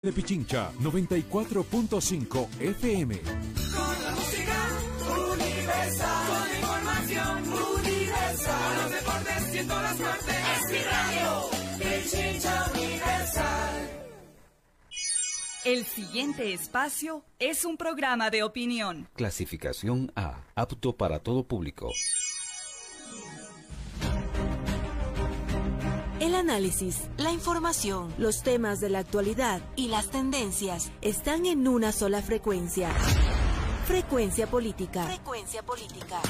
de Pichincha, 94.5 FM. Con la música universal, con la información universal, con los deportes y en todas partes. Es mi radio, Pichincha Universal. El siguiente espacio es un programa de opinión. Clasificación A, apto para todo público. El análisis, la información, los temas de la actualidad y las tendencias están en una sola frecuencia. Frecuencia Política. Frecuencia Política.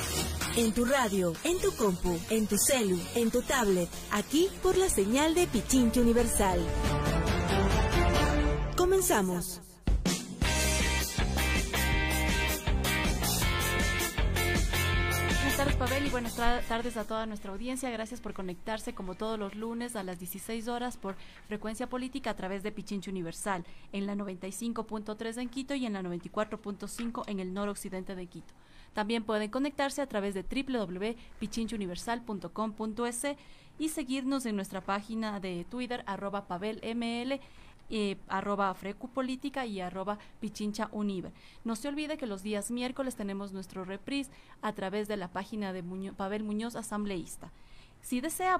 En tu radio, en tu compu, en tu celu, en tu tablet, aquí por la señal de Pichincha Universal. Comenzamos. Buenas tardes, Pavel, y buenas tardes a toda nuestra audiencia. Gracias por conectarse como todos los lunes a las 16 horas por Frecuencia Política a través de Pichincha Universal, en la 95.3 en Quito y en la 94.5 en el noroccidente de Quito. También pueden conectarse a través de www.pichinchauniversal.com.es y seguirnos en nuestra página de Twitter, @PavelML, @Frecu Política y @Pichincha Univer. No se olvide que los días miércoles tenemos nuestro reprise a través de la página de Pavel Muñoz, asambleísta. Si desea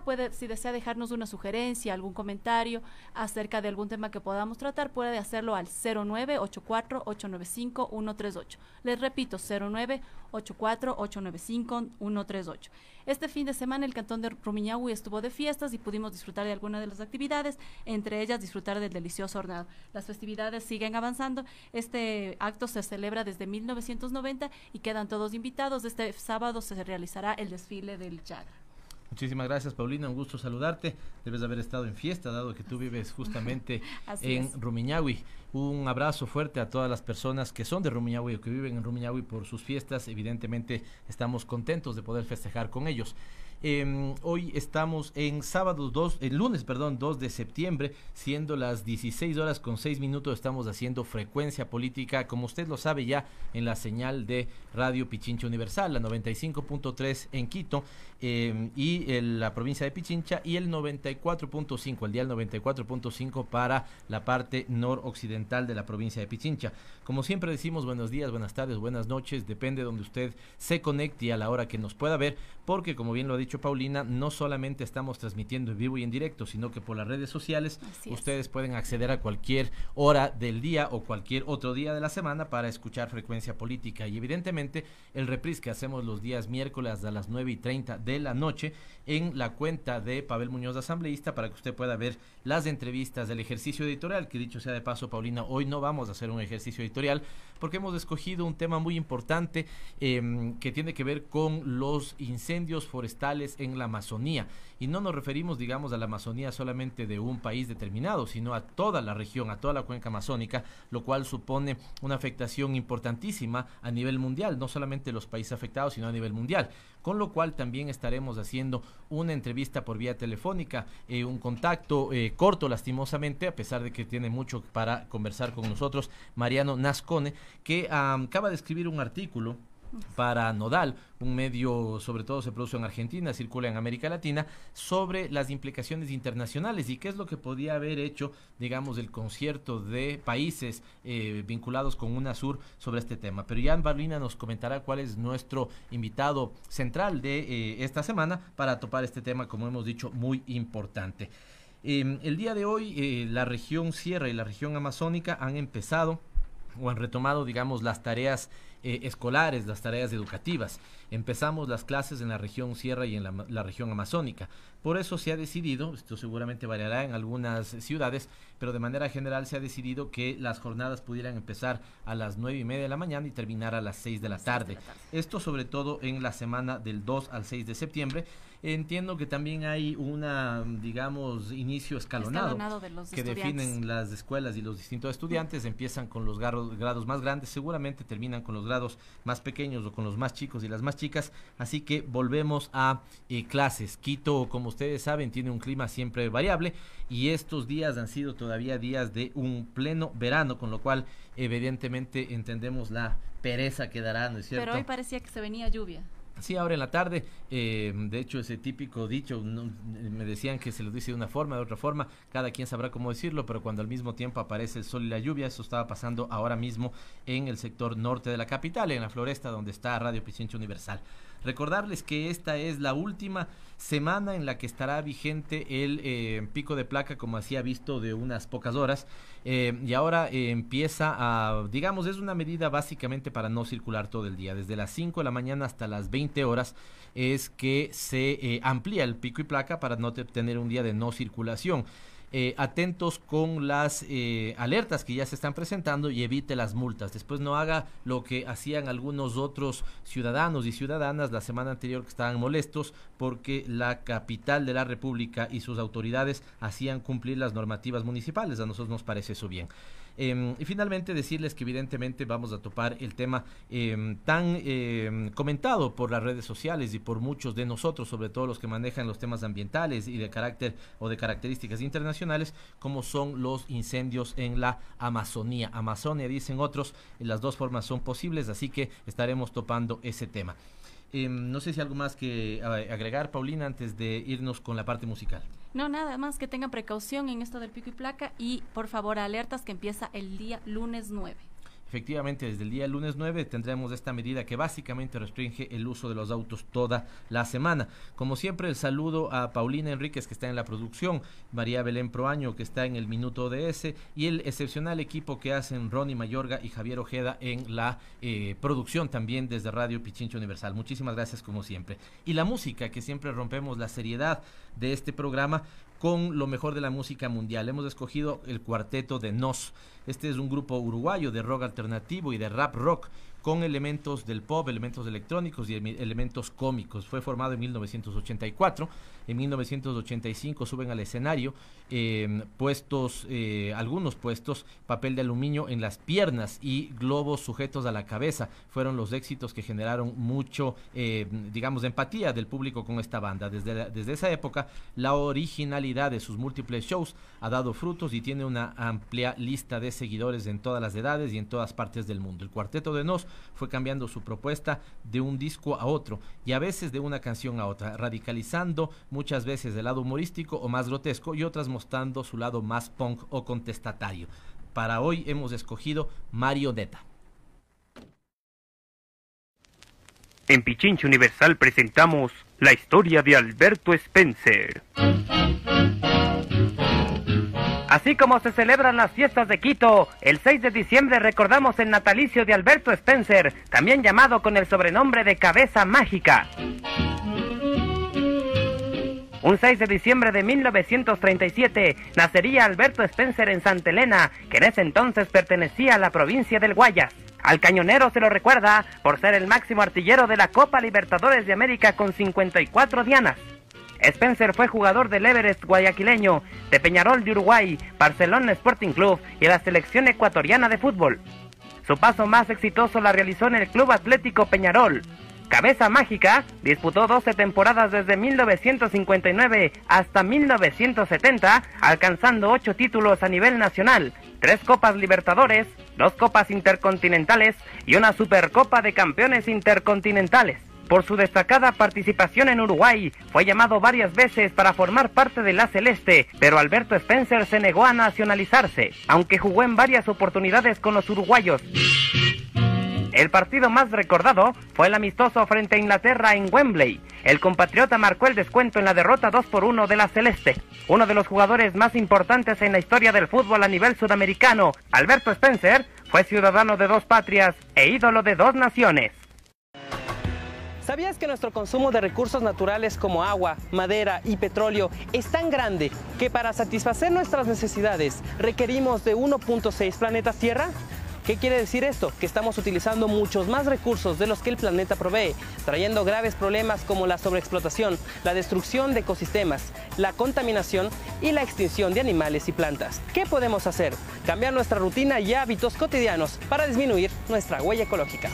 dejarnos una sugerencia, algún comentario acerca de algún tema que podamos tratar, puede hacerlo al 0984-895-138. Les repito, 0984-895-138. Este fin de semana el cantón de Rumiñahui estuvo de fiestas y pudimos disfrutar de algunas de las actividades, entre ellas disfrutar del delicioso hornado. Las festividades siguen avanzando. Este acto se celebra desde 1990 y quedan todos invitados. Este sábado se realizará el desfile del Chagra. Muchísimas gracias, Paulina, un gusto saludarte. Debes haber estado en fiesta, dado que tú vives justamente en Rumiñahui. Un abrazo fuerte a todas las personas que son de Rumiñahui o que viven en Rumiñahui por sus fiestas. Evidentemente estamos contentos de poder festejar con ellos. Hoy estamos en lunes 2 de septiembre, siendo las 16 horas con 6 minutos, estamos haciendo Frecuencia Política, como usted lo sabe ya, en la señal de Radio Pichincha Universal, la 95.3 en Quito y la provincia de Pichincha, y el 94.5, el dial 94.5 para la parte noroccidental de la provincia de Pichincha. Como siempre decimos, buenos días, buenas tardes, buenas noches, depende de donde usted se conecte y a la hora que nos pueda ver, porque como bien lo ha dicho Paulina, no solamente estamos transmitiendo en vivo y en directo, sino que por las redes sociales ustedes pueden acceder a cualquier hora del día o cualquier otro día de la semana para escuchar Frecuencia Política, y evidentemente el reprise que hacemos los días miércoles a las 9:30 de la noche en la cuenta de Pavel Muñoz, asambleísta, para que usted pueda ver las entrevistas del ejercicio editorial, que dicho sea de paso, Paulina, hoy no vamos a hacer un ejercicio editorial porque hemos escogido un tema muy importante que tiene que ver con los incendios forestales en la Amazonía, y no nos referimos, digamos, a la Amazonía solamente de un país determinado, sino a toda la región, a toda la cuenca amazónica, lo cual supone una afectación importantísima a nivel mundial, no solamente los países afectados, sino a nivel mundial, con lo cual también estaremos haciendo una entrevista por vía telefónica, un contacto corto lastimosamente, a pesar de que tiene mucho para conversar con nosotros, Mariano Nascone, que acaba de escribir un artículo para Nodal, un medio sobre todo se produce en Argentina, circula en América Latina, sobre las implicaciones internacionales y qué es lo que podía haber hecho, digamos, el concierto de países vinculados con UNASUR sobre este tema. Pero Jan Barlina nos comentará cuál es nuestro invitado central de esta semana para topar este tema, como hemos dicho, muy importante. El día de hoy la región Sierra y la región amazónica han empezado o han retomado, digamos, las tareas escolares, las tareas educativas. Empezamos las clases en la región Sierra y en la región amazónica. Por eso se ha decidido, esto seguramente variará en algunas ciudades, pero de manera general se ha decidido que las jornadas pudieran empezar a las 9:30 de la mañana y terminar a las 6 de la tarde. Esto sobre todo en la semana del 2 al 6 de septiembre. Entiendo que también hay digamos, inicio escalonado de los que definen las escuelas y los distintos estudiantes. Empiezan con los grados más grandes, seguramente terminan con los grados más pequeños o con los más chicos y las más chicas. Así que volvemos a clases. Quito, como ustedes saben, tiene un clima siempre variable y estos días han sido todavía días de un pleno verano, con lo cual evidentemente entendemos la pereza que dará, ¿no es cierto? Pero hoy parecía que se venía lluvia. Sí, ahora en la tarde, de hecho ese típico dicho, me decían que se lo dice de una forma, de otra forma, cada quien sabrá cómo decirlo, pero cuando al mismo tiempo aparece el sol y la lluvia, eso estaba pasando ahora mismo en el sector norte de la capital, en la Floresta, donde está Radio Pichincha Universal. Recordarles que esta es la última semana en la que estará vigente el pico de placa, como así ha visto, de unas pocas horas, y ahora empieza a, digamos, es una medida básicamente para no circular todo el día, desde las 5 de la mañana hasta las 20 horas es que se amplía el pico y placa para no tener un día de no circulación. Atentos con las alertas que ya se están presentando y evite las multas. Después no haga lo que hacían algunos otros ciudadanos y ciudadanas la semana anterior, que estaban molestos porque la capital de la República y sus autoridades hacían cumplir las normativas municipales. A nosotros nos parece eso bien. Y finalmente decirles que evidentemente vamos a topar el tema tan comentado por las redes sociales y por muchos de nosotros, sobre todo los que manejan los temas ambientales y de carácter o de características internacionales, como son los incendios en la Amazonía. Amazonia, dicen otros, las dos formas son posibles, así que estaremos topando ese tema. No sé si algo más que agregar, Paulina, antes de irnos con la parte musical. No, nada más que tengan precaución en esto del pico y placa y por favor alertas que empieza el día lunes 9. Efectivamente, desde el día lunes 9 tendremos esta medida que básicamente restringe el uso de los autos toda la semana. Como siempre, el saludo a Paulina Enríquez, que está en la producción, María Belén Proaño, que está en el Minuto ODS, y el excepcional equipo que hacen Ronnie Mayorga y Javier Ojeda en la producción también desde Radio Pichincha Universal. Muchísimas gracias como siempre. Y la música, que siempre rompemos la seriedad de este programa con lo mejor de la música mundial. Hemos escogido el cuarteto de Nos. Este es un grupo uruguayo de rock alternativo y de rap rock con elementos del pop, elementos electrónicos y elementos cómicos. Fue formado en 1984. En 1985 suben al escenario algunos puestos, papel de aluminio en las piernas y globos sujetos a la cabeza. Fueron los éxitos que generaron mucho, digamos, empatía del público con esta banda. Desde esa época, la originalidad de sus múltiples shows ha dado frutos y tiene una amplia lista de seguidores en todas las edades y en todas partes del mundo. El Cuarteto de Nos fue cambiando su propuesta de un disco a otro y a veces de una canción a otra, radicalizando muchas veces del lado humorístico o más grotesco y otras mostrando su lado más punk o contestatario. Para hoy hemos escogido Marioneta. En Pichincha Universal presentamos la historia de Alberto Spencer. Así como se celebran las fiestas de Quito, el 6 de diciembre recordamos el natalicio de Alberto Spencer, también llamado con el sobrenombre de Cabeza Mágica. Un 6 de diciembre de 1937 nacería Alberto Spencer en Santa Elena, que en ese entonces pertenecía a la provincia del Guayas. Al cañonero se lo recuerda por ser el máximo artillero de la Copa Libertadores de América con 54 dianas. Spencer fue jugador del Everest guayaquileño, de Peñarol de Uruguay, Barcelona Sporting Club y de la selección ecuatoriana de fútbol. Su paso más exitoso la realizó en el Club Atlético Peñarol. Cabeza Mágica disputó 12 temporadas desde 1959 hasta 1970, alcanzando 8 títulos a nivel nacional, 3 Copas Libertadores, 2 Copas Intercontinentales y una Supercopa de Campeones Intercontinentales. Por su destacada participación en Uruguay, fue llamado varias veces para formar parte de la Celeste, pero Alberto Spencer se negó a nacionalizarse, aunque jugó en varias oportunidades con los uruguayos. El partido más recordado fue el amistoso frente a Inglaterra en Wembley. El compatriota marcó el descuento en la derrota 2-1 de la Celeste. Uno de los jugadores más importantes en la historia del fútbol a nivel sudamericano, Alberto Spencer, fue ciudadano de 2 patrias e ídolo de 2 naciones. ¿Sabías que nuestro consumo de recursos naturales como agua, madera y petróleo es tan grande que para satisfacer nuestras necesidades requerimos de 1.6 planetas Tierra? ¿Qué quiere decir esto? Que estamos utilizando muchos más recursos de los que el planeta provee, trayendo graves problemas como la sobreexplotación, la destrucción de ecosistemas, la contaminación y la extinción de animales y plantas. ¿Qué podemos hacer? Cambiar nuestra rutina y hábitos cotidianos para disminuir nuestra huella ecológica.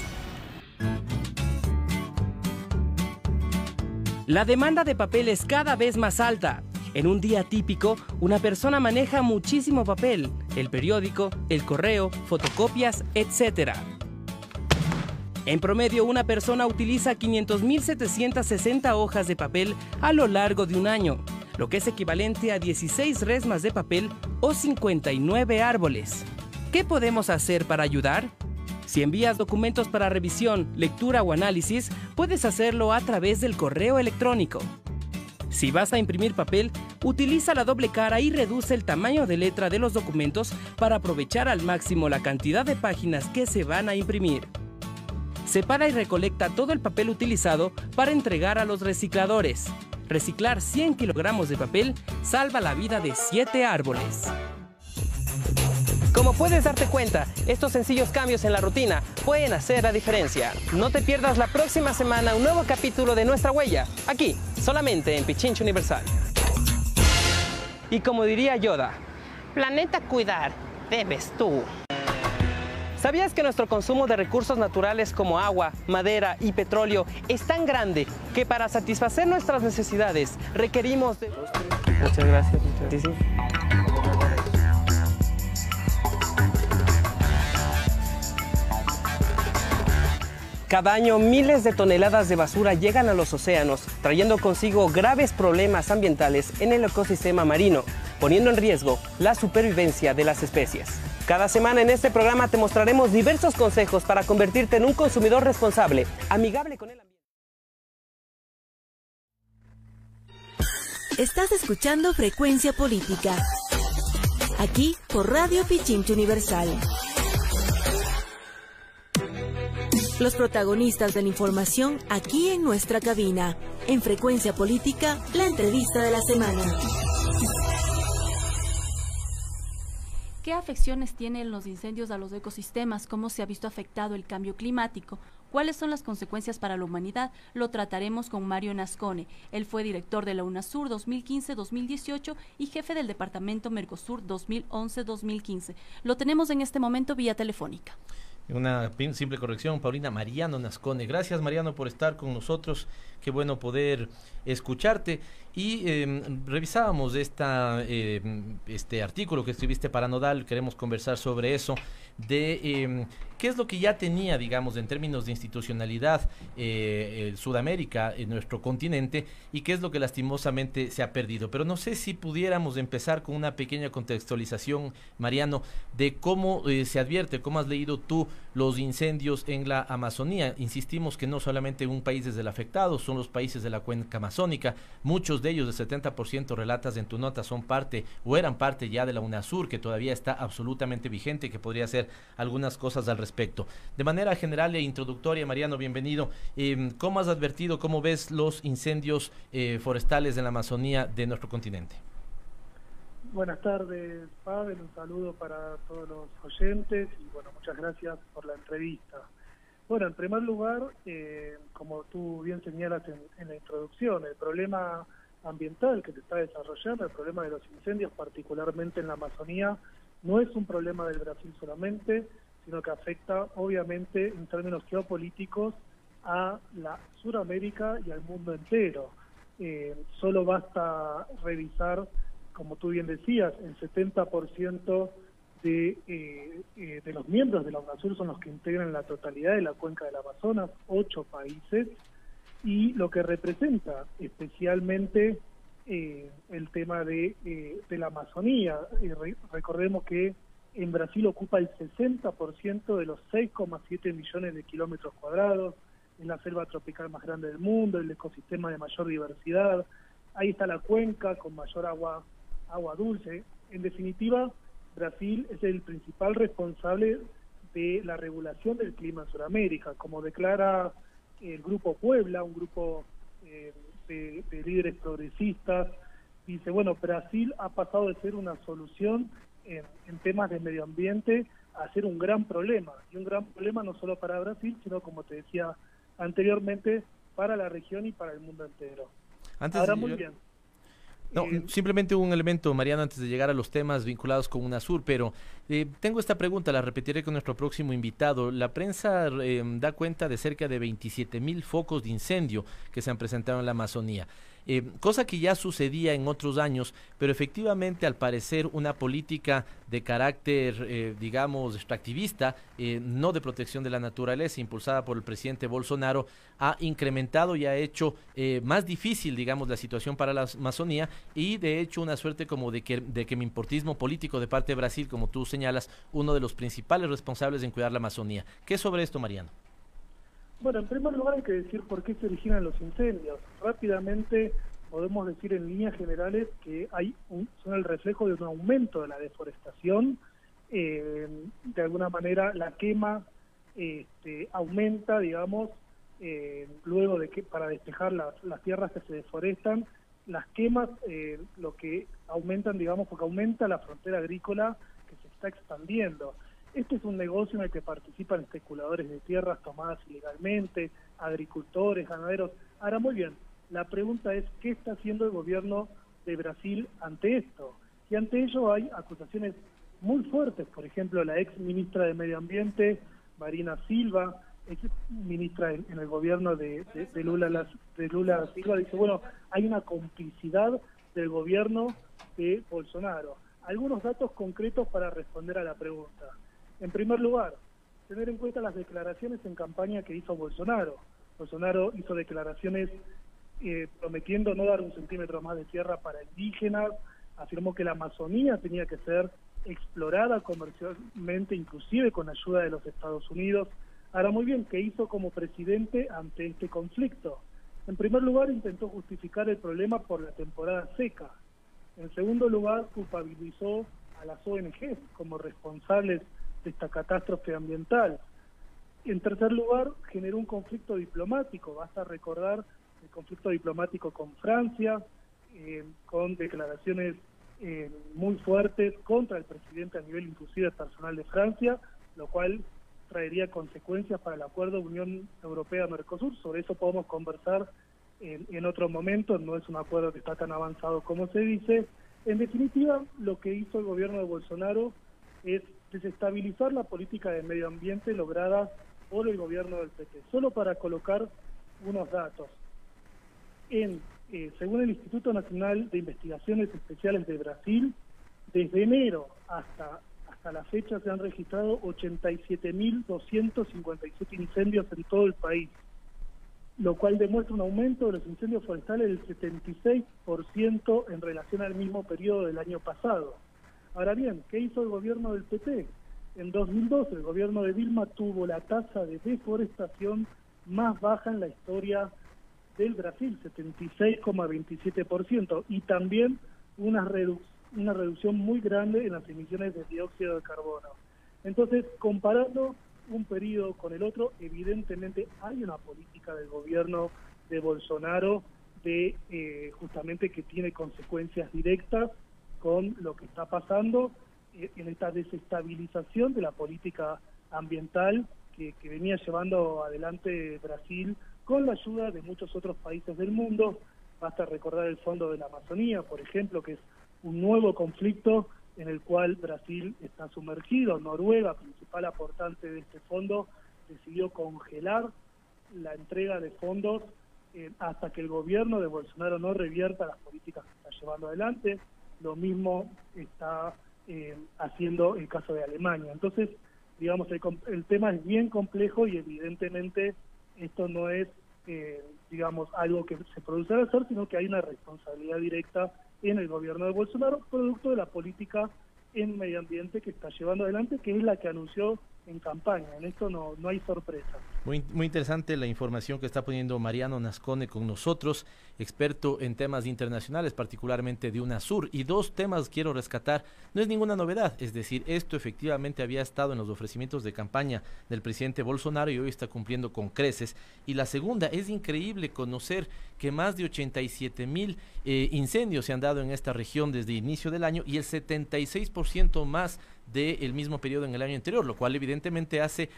La demanda de papel es cada vez más alta. En un día típico, una persona maneja muchísimo papel, el periódico, el correo, fotocopias, etc. En promedio, una persona utiliza 500.760 hojas de papel a lo largo de un año, lo que es equivalente a 16 resmas de papel o 59 árboles. ¿Qué podemos hacer para ayudar? Si envías documentos para revisión, lectura o análisis, puedes hacerlo a través del correo electrónico. Si vas a imprimir papel, utiliza la doble cara y reduce el tamaño de letra de los documentos para aprovechar al máximo la cantidad de páginas que se van a imprimir. Separa y recolecta todo el papel utilizado para entregar a los recicladores. Reciclar 100 kilogramos de papel salva la vida de 7 árboles. Como puedes darte cuenta, estos sencillos cambios en la rutina pueden hacer la diferencia. No te pierdas la próxima semana un nuevo capítulo de Nuestra Huella, aquí, solamente en Pichincha Universal. Y como diría Yoda, planeta cuidar, debes tú. ¿Sabías que nuestro consumo de recursos naturales como agua, madera y petróleo es tan grande que para satisfacer nuestras necesidades requerimos de... Muchas gracias. Sí, sí. Cada año miles de toneladas de basura llegan a los océanos, trayendo consigo graves problemas ambientales en el ecosistema marino, poniendo en riesgo la supervivencia de las especies. Cada semana en este programa te mostraremos diversos consejos para convertirte en un consumidor responsable, amigable con el ambiente. Estás escuchando Frecuencia Política, aquí por Radio Pichincha Universal. Los protagonistas de la información aquí en nuestra cabina. En Frecuencia Política, la entrevista de la semana. ¿Qué afecciones tienen los incendios a los ecosistemas? ¿Cómo se ha visto afectado el cambio climático? ¿Cuáles son las consecuencias para la humanidad? Lo trataremos con Mario Nascone. Él fue director de la UNASUR 2015-2018 y jefe del departamento Mercosur 2011-2015. Lo tenemos en este momento vía telefónica. Una simple corrección, Paulina, Mariano Nascone. Gracias, Mariano, por estar con nosotros. Qué bueno poder escucharte. Y revisábamos este artículo que escribiste para Nodal. Queremos conversar sobre eso, de qué es lo que ya tenía, digamos, en términos de institucionalidad Sudamérica, en nuestro continente, y qué es lo que lastimosamente se ha perdido. Pero no sé si pudiéramos empezar con una pequeña contextualización, Mariano, de cómo se advierte, cómo has leído tú los incendios en la Amazonía. Insistimos que no solamente un país es el afectado, son los países de la cuenca amazónica. Muchos de ellos, el 70% relatas en tu nota, son parte o eran parte ya de la UNASUR, que todavía está absolutamente vigente, que podría hacer algunas cosas al respecto. De manera general e introductoria, Mariano, bienvenido. ¿Cómo has advertido, cómo ves los incendios forestales en la Amazonía de nuestro continente? Buenas tardes, Pavel, un saludo para todos los oyentes y bueno, muchas gracias por la entrevista. Bueno, en primer lugar, como tú bien señalas en la introducción, el problema ambiental que se está desarrollando, el problema de los incendios, particularmente en la Amazonía, no es un problema del Brasil solamente, sino que afecta obviamente en términos geopolíticos a la Suramérica y al mundo entero. Solo basta revisar, como tú bien decías, el 70% de los miembros de la UNASUR son los que integran la totalidad de la cuenca del Amazonas, 8 países, y lo que representa especialmente el tema de la Amazonía. Recordemos que en Brasil ocupa el 60% de los 6,7 millones de kilómetros cuadrados, es la selva tropical más grande del mundo, el ecosistema de mayor diversidad, ahí está la cuenca con mayor agua dulce. En definitiva, Brasil es el principal responsable de la regulación del clima en Sudamérica, como declara el Grupo Puebla, un grupo de líderes progresistas. Dice, bueno, Brasil ha pasado de ser una solución en temas de medio ambiente a ser un gran problema, y un gran problema no solo para Brasil, sino, como te decía anteriormente, para la región y para el mundo entero. Ahora, muy bien. No, simplemente un elemento, Mariano, antes de llegar a los temas vinculados con UNASUR, pero tengo esta pregunta, la repetiré con nuestro próximo invitado. La prensa da cuenta de cerca de 27,000 focos de incendio que se han presentado en la Amazonía. cosa que ya sucedía en otros años, pero efectivamente al parecer una política de carácter, digamos, extractivista, no de protección de la naturaleza, impulsada por el presidente Bolsonaro, ha incrementado y ha hecho más difícil, digamos, la situación para la Amazonía, y de hecho una suerte como de que mi importismo político de parte de Brasil, como tú señalas, uno de los principales responsables en cuidar la Amazonía. ¿Qué es sobre esto, Mariano? Bueno, en primer lugar hay que decir por qué se originan los incendios. Rápidamente podemos decir en líneas generales que son el reflejo de un aumento de la deforestación. De alguna manera la quema aumenta, digamos, luego de que para despejar las tierras que se deforestan, las quemas lo que aumentan, digamos, porque aumenta la frontera agrícola que se está expandiendo. Este es un negocio en el que participan especuladores de tierras tomadas ilegalmente, agricultores, ganaderos. Ahora, muy bien, la pregunta es, ¿qué está haciendo el gobierno de Brasil ante esto? Y ante ello hay acusaciones muy fuertes. Por ejemplo, la ex ministra de Medio Ambiente, Marina Silva, ex ministra en el gobierno de Lula da Silva, dice, bueno, hay una complicidad del gobierno de Bolsonaro. Algunos datos concretos para responder a la pregunta. En primer lugar, tener en cuenta las declaraciones en campaña que hizo Bolsonaro. Bolsonaro hizo declaraciones prometiendo no dar un centímetro más de tierra para indígenas, afirmó que la Amazonía tenía que ser explorada comercialmente, inclusive con ayuda de los Estados Unidos. Ahora, muy bien, ¿qué hizo como presidente ante este conflicto? En primer lugar, intentó justificar el problema por la temporada seca. En segundo lugar, culpabilizó a las ONGs como responsables de esta catástrofe ambiental. En tercer lugar, generó un conflicto diplomático. Basta recordar el conflicto diplomático con Francia, con declaraciones muy fuertes contra el presidente a nivel inclusive personal de Francia, lo cual traería consecuencias para el acuerdo Unión Europea-Mercosur. Sobre eso podemos conversar en otro momento, no es un acuerdo que está tan avanzado como se dice. En definitiva, lo que hizo el gobierno de Bolsonaro es desestabilizar la política de medio ambiente lograda por el gobierno del PT. Solo para colocar unos datos. Según el Instituto Nacional de Investigaciones Especiales de Brasil, desde enero hasta la fecha se han registrado 87.257 incendios en todo el país, lo cual demuestra un aumento de los incendios forestales del 76% en relación al mismo periodo del año pasado. Ahora bien, ¿qué hizo el gobierno del PT? En 2012 el gobierno de Dilma tuvo la tasa de deforestación más baja en la historia del Brasil, 76,27%, y también una reducción muy grande en las emisiones de dióxido de carbono. Entonces, comparando un periodo con el otro, evidentemente hay una política del gobierno de Bolsonaro justamente que tiene consecuencias directas con lo que está pasando en esta desestabilización de la política ambiental que venía llevando adelante Brasil con la ayuda de muchos otros países del mundo. Basta recordar el Fondo de la Amazonía, por ejemplo, que es un nuevo conflicto en el cual Brasil está sumergido. Noruega, principal aportante de este fondo, decidió congelar la entrega de fondos hasta que el gobierno de Bolsonaro no revierta las políticas que está llevando adelante. Lo mismo está haciendo el caso de Alemania. Entonces, digamos, el tema es bien complejo y evidentemente esto no es, digamos, algo que se produce al azar, sino que hay una responsabilidad directa en el gobierno de Bolsonaro, producto de la política en medio ambiente que está llevando adelante, que es la que anunció en campaña. En esto no hay sorpresa. Muy interesante la información que está poniendo Mariano Nascone con nosotros, experto en temas internacionales, particularmente de UNASUR. Y dos temas quiero rescatar. No es ninguna novedad, es decir, esto efectivamente había estado en los ofrecimientos de campaña del presidente Bolsonaro y hoy está cumpliendo con creces. Y la segunda, es increíble conocer que más de 87,000 incendios se han dado en esta región desde el inicio del año y el 76% más del mismo periodo en el año anterior, lo cual evidentemente hace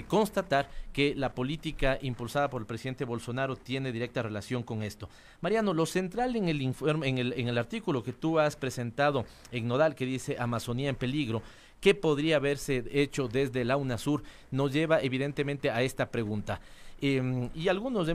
constatar que la política impulsada por el presidente Bolsonaro tiene directa relación con esto. Mariano, lo central en el informe, en el artículo que tú has presentado en Nodal, que dice Amazonía en peligro, ¿qué podría haberse hecho desde la UNASUR? Nos lleva evidentemente a esta pregunta. Y algunos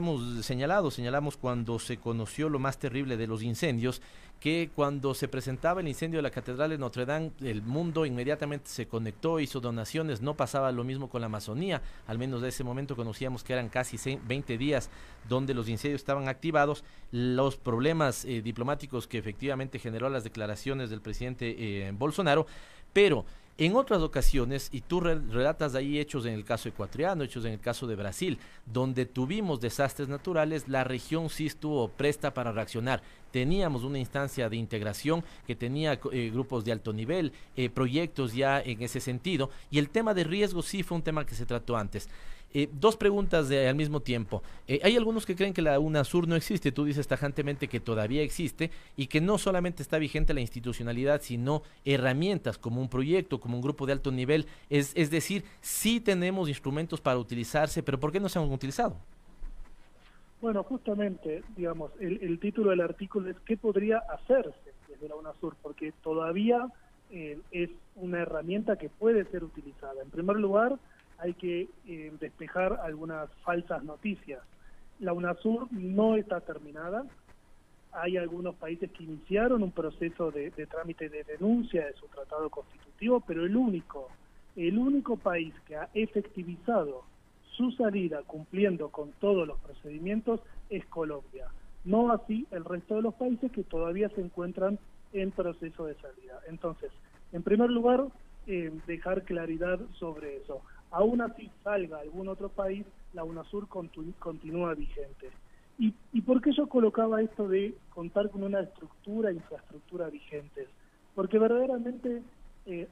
señalamos cuando se conoció lo más terrible de los incendios, que cuando se presentaba el incendio de la Catedral de Notre Dame, el mundo inmediatamente se conectó, hizo donaciones. No pasaba lo mismo con la Amazonía, al menos de ese momento conocíamos que eran casi 20 días donde los incendios estaban activados. Los problemas diplomáticos que efectivamente generó las declaraciones del presidente Bolsonaro, pero en otras ocasiones, y tú relatas ahí hechos en el caso ecuatoriano, hechos en el caso de Brasil, donde tuvimos desastres naturales, la región sí estuvo presta para reaccionar. Teníamos una instancia de integración que tenía grupos de alto nivel, proyectos ya en ese sentido, y el tema de riesgo sí fue un tema que se trató antes. Dos preguntas al mismo tiempo. Hay algunos que creen que la UNASUR no existe. Tú dices tajantemente que todavía existe y que no solamente está vigente la institucionalidad, sino herramientas como un proyecto, como un grupo de alto nivel. Es decir, sí tenemos instrumentos para utilizarse, pero ¿por qué no se han utilizado? Bueno, justamente, digamos, el título del artículo es ¿qué podría hacerse desde la UNASUR? Porque todavía es una herramienta que puede ser utilizada. En primer lugar, hay que despejar algunas falsas noticias. La UNASUR no está terminada. Hay algunos países que iniciaron un proceso de trámite de denuncia de su tratado constitutivo, pero el único país que ha efectivizado su salida cumpliendo con todos los procedimientos es Colombia. No así el resto de los países que todavía se encuentran en proceso de salida. Entonces, en primer lugar, dejar claridad sobre eso. Aún así salga algún otro país, la UNASUR continúa vigente. ¿Y por qué yo colocaba esto de contar con una infraestructura vigentes? Porque verdaderamente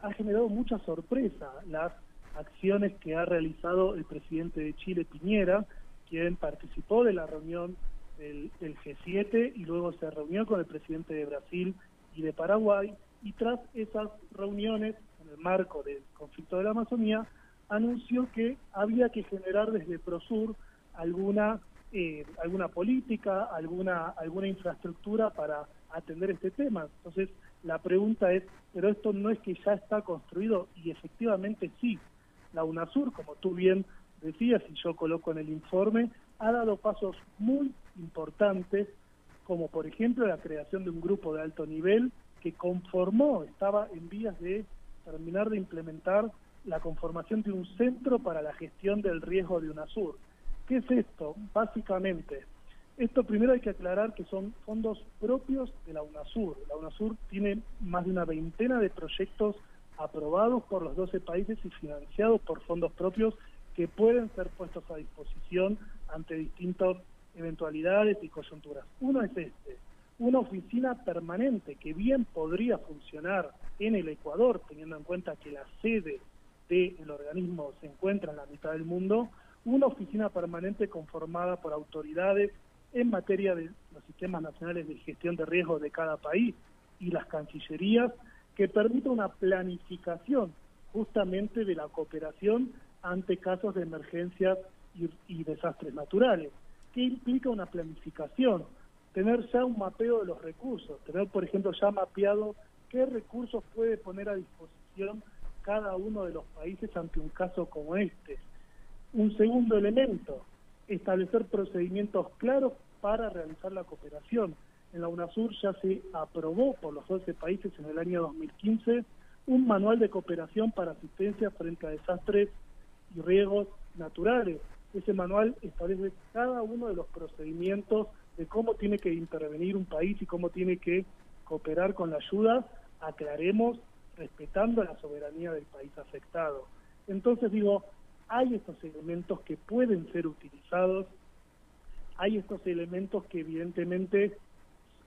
ha generado mucha sorpresa las acciones que ha realizado el presidente de Chile, Piñera, quien participó de la reunión del G7 y luego se reunió con el presidente de Brasil y de Paraguay, y tras esas reuniones, en el marco del conflicto de la Amazonía, anunció que había que generar desde Prosur alguna política, alguna infraestructura para atender este tema. Entonces, la pregunta es, ¿pero esto no es que ya está construido? Y efectivamente sí. La UNASUR, como tú bien decías, y yo coloco en el informe, ha dado pasos muy importantes, como por ejemplo la creación de un grupo de alto nivel que estaba en vías de terminar de implementar la conformación de un centro para la gestión del riesgo de UNASUR. ¿Qué es esto? Básicamente, esto primero hay que aclarar que son fondos propios de la UNASUR. La UNASUR tiene más de una veintena de proyectos aprobados por los 12 países y financiados por fondos propios que pueden ser puestos a disposición ante distintas eventualidades y coyunturas. Uno es una oficina permanente que bien podría funcionar en el Ecuador, teniendo en cuenta que la sede del organismo se encuentra en la mitad del mundo, una oficina permanente conformada por autoridades en materia de los sistemas nacionales de gestión de riesgos de cada país y las cancillerías, que permita una planificación justamente de la cooperación ante casos de emergencias y desastres naturales. ¿Qué implica una planificación? Tener ya un mapeo de los recursos, tener, por ejemplo, ya mapeado qué recursos puede poner a disposición cada uno de los países ante un caso como este. Un segundo elemento, establecer procedimientos claros para realizar la cooperación. En la UNASUR ya se aprobó por los 12 países en el año 2015 un manual de cooperación para asistencia frente a desastres y riesgos naturales. Ese manual establece cada uno de los procedimientos de cómo tiene que intervenir un país y cómo tiene que cooperar con la ayuda, aclaremos, respetando la soberanía del país afectado. Entonces digo, hay estos elementos que pueden ser utilizados, hay estos elementos que evidentemente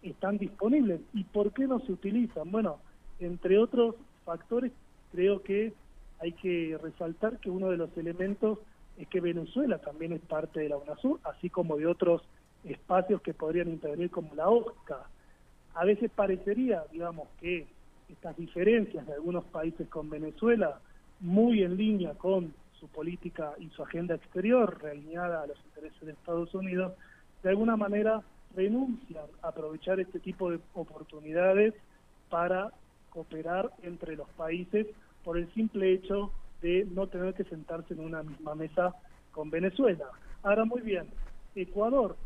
están disponibles. ¿Y por qué no se utilizan? Bueno, entre otros factores, creo que hay que resaltar que uno de los elementos es que Venezuela también es parte de la UNASUR, así como de otros espacios que podrían intervenir como la OSCA. A veces parecería, digamos, que estas diferencias de algunos países con Venezuela, muy en línea con su política y su agenda exterior, realineada a los intereses de Estados Unidos, de alguna manera renuncian a aprovechar este tipo de oportunidades para cooperar entre los países por el simple hecho de no tener que sentarse en una misma mesa con Venezuela. Ahora, muy bien, Ecuador,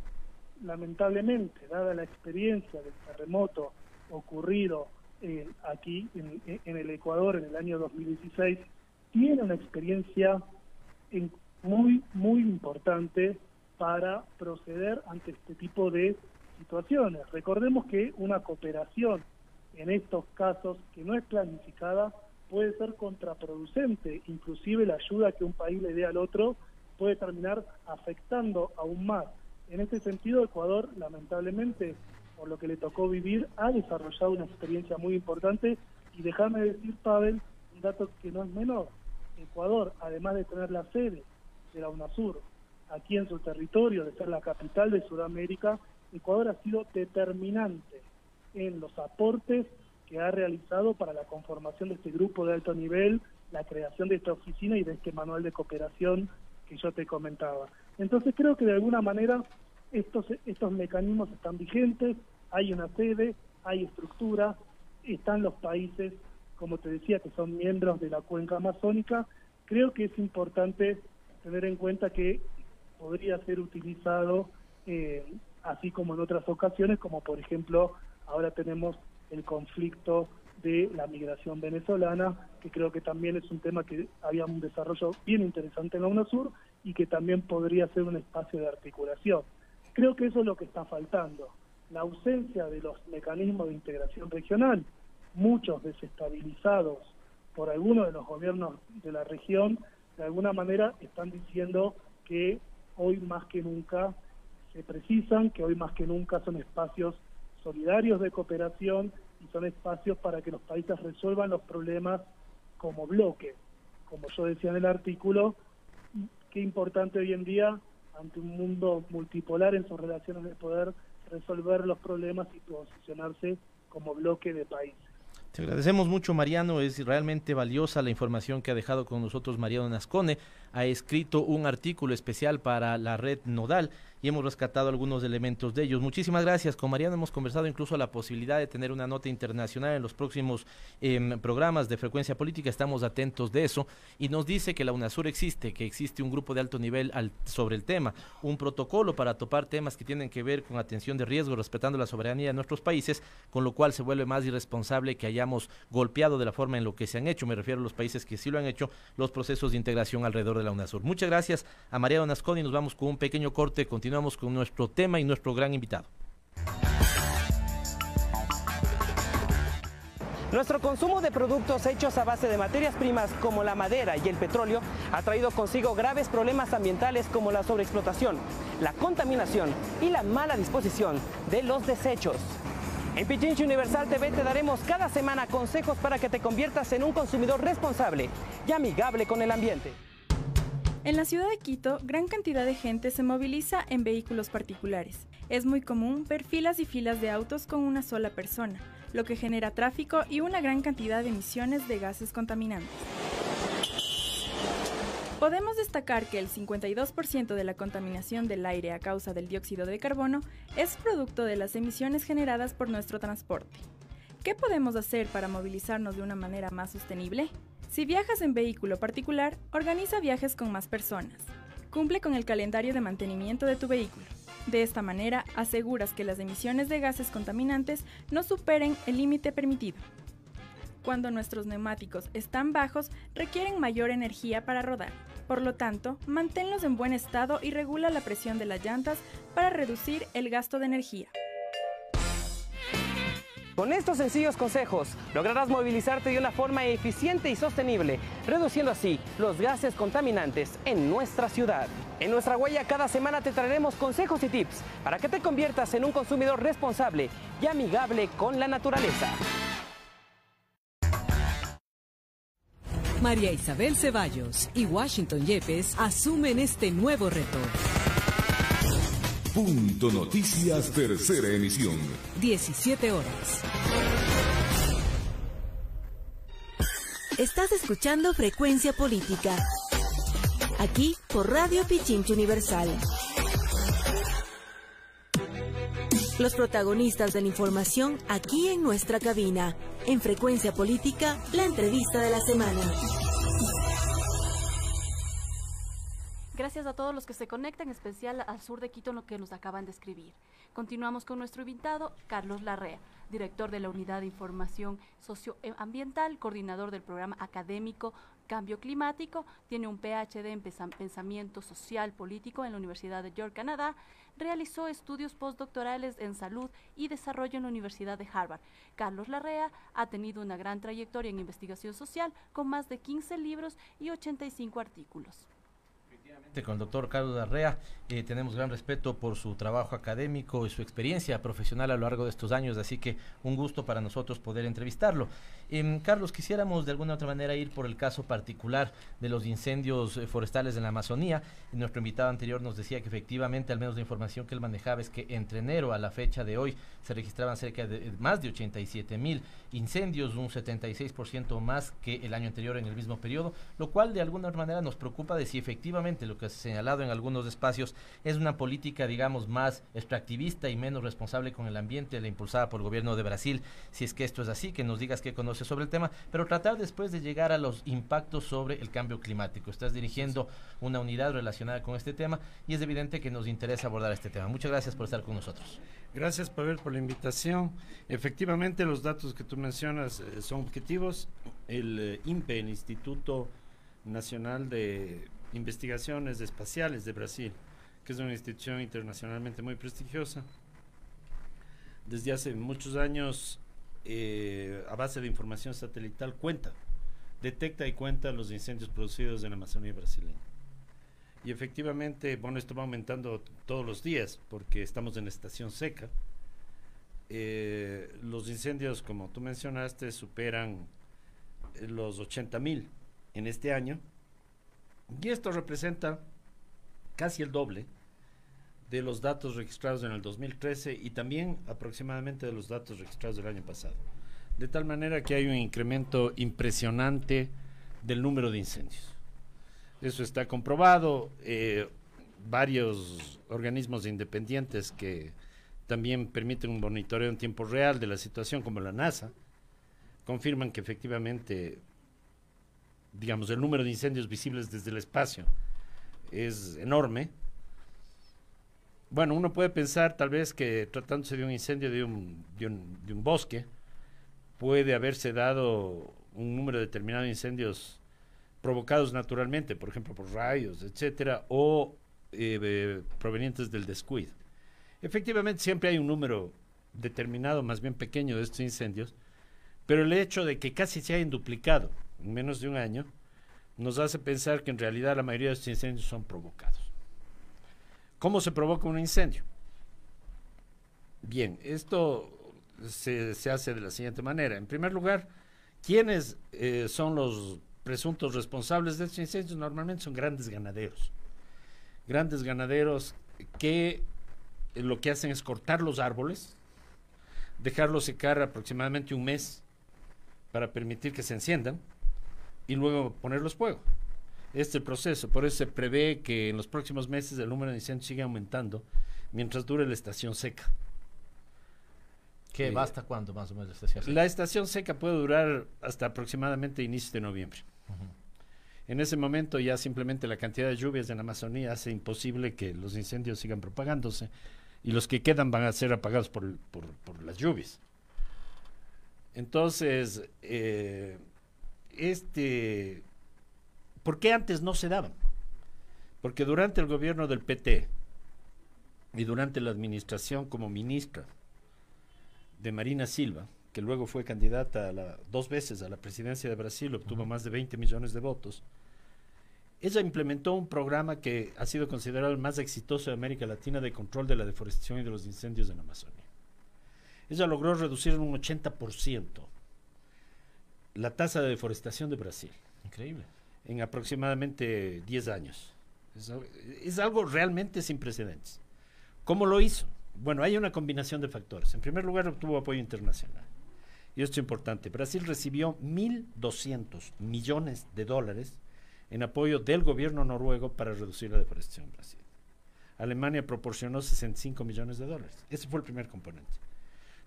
lamentablemente, dada la experiencia del terremoto ocurrido aquí en el Ecuador en el año 2016, tiene una experiencia muy, muy importante para proceder ante este tipo de situaciones. Recordemos que una cooperación en estos casos que no es planificada puede ser contraproducente, inclusive la ayuda que un país le dé al otro puede terminar afectando aún más. En este sentido, Ecuador, lamentablemente, por lo que le tocó vivir, ha desarrollado una experiencia muy importante, y déjame decir, Pavel, un dato que no es menor. Ecuador, además de tener la sede de la UNASUR aquí en su territorio, de ser la capital de Sudamérica, Ecuador ha sido determinante en los aportes que ha realizado para la conformación de este grupo de alto nivel, la creación de esta oficina y de este manual de cooperación que yo te comentaba. Entonces creo que de alguna manera estos mecanismos están vigentes, hay una sede, hay estructura, están los países, como te decía, que son miembros de la cuenca amazónica. Creo que es importante tener en cuenta que podría ser utilizado así como en otras ocasiones, como por ejemplo ahora tenemos el conflicto de la migración venezolana, que creo que también es un tema que había un desarrollo bien interesante en la UNASUR y que también podría ser un espacio de articulación. Creo que eso es lo que está faltando, la ausencia de los mecanismos de integración regional, muchos desestabilizados por algunos de los gobiernos de la región, de alguna manera están diciendo que hoy más que nunca se precisan, que hoy más que nunca son espacios solidarios de cooperación y son espacios para que los países resuelvan los problemas como bloque. Como yo decía en el artículo, qué importante hoy en día, ante un mundo multipolar en sus relaciones de poder, resolver los problemas y posicionarse como bloque de países. Te agradecemos mucho, Mariano. Es realmente valiosa la información que ha dejado con nosotros Mariano Nascone. Ha escrito un artículo especial para la red Nodal y hemos rescatado algunos elementos de ellos. Muchísimas gracias. Con Mariano hemos conversado incluso la posibilidad de tener una nota internacional en los próximos programas de Frecuencia Política. Estamos atentos de eso y nos dice que la UNASUR existe, que existe un grupo de alto nivel sobre el tema, un protocolo para topar temas que tienen que ver con atención de riesgo, respetando la soberanía de nuestros países, con lo cual se vuelve más irresponsable que hayamos golpeado de la forma en lo que se han hecho, me refiero a los países que sí lo han hecho, los procesos de integración alrededor de la UNASUR. Muchas gracias a Mariano Nascone y nos vamos con un pequeño corte, continuamos con nuestro tema y nuestro gran invitado. Nuestro consumo de productos hechos a base de materias primas como la madera y el petróleo ha traído consigo graves problemas ambientales como la sobreexplotación, la contaminación y la mala disposición de los desechos. En Pichincha Universal TV te daremos cada semana consejos para que te conviertas en un consumidor responsable y amigable con el ambiente. En la ciudad de Quito, gran cantidad de gente se moviliza en vehículos particulares. Es muy común ver filas y filas de autos con una sola persona, lo que genera tráfico y una gran cantidad de emisiones de gases contaminantes. Podemos destacar que el 52% de la contaminación del aire a causa del dióxido de carbono es producto de las emisiones generadas por nuestro transporte. ¿Qué podemos hacer para movilizarnos de una manera más sostenible? Si viajas en vehículo particular, organiza viajes con más personas. Cumple con el calendario de mantenimiento de tu vehículo. De esta manera, aseguras que las emisiones de gases contaminantes no superen el límite permitido. Cuando nuestros neumáticos están bajos, requieren mayor energía para rodar. Por lo tanto, manténlos en buen estado y regula la presión de las llantas para reducir el gasto de energía. Con estos sencillos consejos, lograrás movilizarte de una forma eficiente y sostenible, reduciendo así los gases contaminantes en nuestra ciudad. En Nuestra Huella cada semana te traeremos consejos y tips para que te conviertas en un consumidor responsable y amigable con la naturaleza. María Isabel Ceballos y Washington Yepes asumen este nuevo reto. Punto Noticias, tercera emisión. 17 horas. Estás escuchando Frecuencia Política. Aquí por Radio Pichincha Universal. Los protagonistas de la información aquí en nuestra cabina. En Frecuencia Política, la entrevista de la semana. Gracias a todos los que se conectan, en especial al sur de Quito, en lo que nos acaban de escribir. Continuamos con nuestro invitado, Carlos Larrea, director de la Unidad de Información Socioambiental, coordinador del programa académico Cambio Climático, tiene un PhD en Pensamiento Social Político en la Universidad de York, Canadá, realizó estudios postdoctorales en Salud y Desarrollo en la Universidad de Harvard. Carlos Larrea ha tenido una gran trayectoria en investigación social, con más de 15 libros y 85 artículos. Con el doctor Carlos Larrea tenemos gran respeto por su trabajo académico y su experiencia profesional a lo largo de estos años, así que un gusto para nosotros poder entrevistarlo. Carlos, quisiéramos de alguna otra manera ir por el caso particular de los incendios forestales en la Amazonía. Nuestro invitado anterior nos decía que efectivamente, al menos la información que él manejaba, es que entre enero a la fecha de hoy se registraban cerca de más de 87,000 incendios, un 76% más que el año anterior en el mismo periodo, lo cual de alguna manera nos preocupa de si efectivamente lo que se ha señalado en algunos espacios es una política, digamos, más extractivista y menos responsable con el ambiente, la impulsada por el gobierno de Brasil. Si es que esto es así, que nos digas qué conoces sobre el tema, pero tratar después de llegar a los impactos sobre el cambio climático. Estás dirigiendo una unidad relacionada con este tema y es evidente que nos interesa abordar este tema. Muchas gracias por estar con nosotros. Gracias, Pavel, por la invitación. Efectivamente, los datos que tú mencionas son objetivos. El INPE, el Instituto Nacional de Investigaciones Espaciales de Brasil, que es una institución internacionalmente muy prestigiosa, desde hace muchos años, a base de información satelital, detecta y cuenta los incendios producidos en la Amazonía brasileña. Y efectivamente, bueno, esto va aumentando todos los días porque estamos en la estación seca. Los incendios, como tú mencionaste, superan los 80,000 en este año. Y esto representa casi el doble de los datos registrados en el 2013 y también aproximadamente de los datos registrados del año pasado. De tal manera que hay un incremento impresionante del número de incendios. Eso está comprobado. Varios organismos independientes que también permiten un monitoreo en tiempo real de la situación, como la NASA, confirman que efectivamente, digamos, el número de incendios visibles desde el espacio es enorme. Bueno, uno puede pensar tal vez que tratándose de un incendio de un bosque, puede haberse dado un número determinado de incendios provocados naturalmente, por ejemplo por rayos, etcétera, o provenientes del descuido. Efectivamente, siempre hay un número determinado, más bien pequeño, de estos incendios, pero el hecho de que casi se hayan duplicado en menos de un año nos hace pensar que en realidad la mayoría de estos incendios son provocados. ¿Cómo se provoca un incendio? Bien, esto se hace de la siguiente manera. En primer lugar, ¿quiénes son los presuntos responsables de estos incendios? Normalmente son grandes ganaderos. Grandes ganaderos que lo que hacen es cortar los árboles, dejarlos secar aproximadamente un mes para permitir que se enciendan y luego ponerlos fuego. Este es el proceso. Por eso se prevé que en los próximos meses el número de incendios siga aumentando mientras dure la estación seca. ¿Qué va hasta cuándo más o menos la estación seca? La estación seca puede durar hasta aproximadamente inicios de noviembre. En ese momento ya simplemente la cantidad de lluvias en la Amazonía hace imposible que los incendios sigan propagándose y los que quedan van a ser apagados por las lluvias. Entonces, ¿por qué antes no se daban? Porque durante el gobierno del PT y durante la administración como ministra de Marina Silva, que luego fue candidata 2 veces a la presidencia de Brasil, obtuvo más de 20 millones de votos, ella implementó un programa que ha sido considerado el más exitoso de América Latina de control de la deforestación y de los incendios en la Amazonía. Ella logró reducir en un 80% la tasa de deforestación de Brasil. Increíble. En aproximadamente 10 años. Es algo realmente sin precedentes. ¿Cómo lo hizo? Bueno, hay una combinación de factores. En primer lugar, obtuvo apoyo internacional. Y esto es importante. Brasil recibió 1.200 millones de dólares en apoyo del gobierno noruego para reducir la deforestación en Brasil. Alemania proporcionó 65 millones de dólares. Ese fue el primer componente.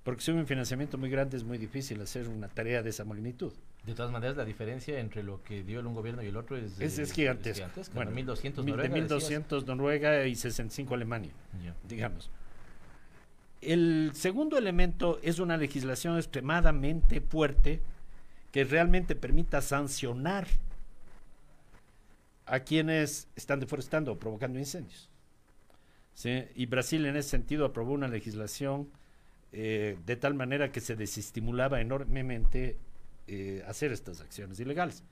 porque si hay un financiamiento muy grande es muy difícil hacer una tarea de esa magnitud. De todas maneras, la diferencia entre lo que dio un gobierno y el otro es gigantesca. Bueno, 1.200 de Noruega, 1.200 Noruega y 65 Alemania, digamos. El segundo elemento es una legislación extremadamente fuerte que realmente permita sancionar a quienes están deforestando o provocando incendios. ¿Sí? Y Brasil en ese sentido aprobó una legislación de tal manera que se desestimulaba enormemente hacer estas acciones ilegales.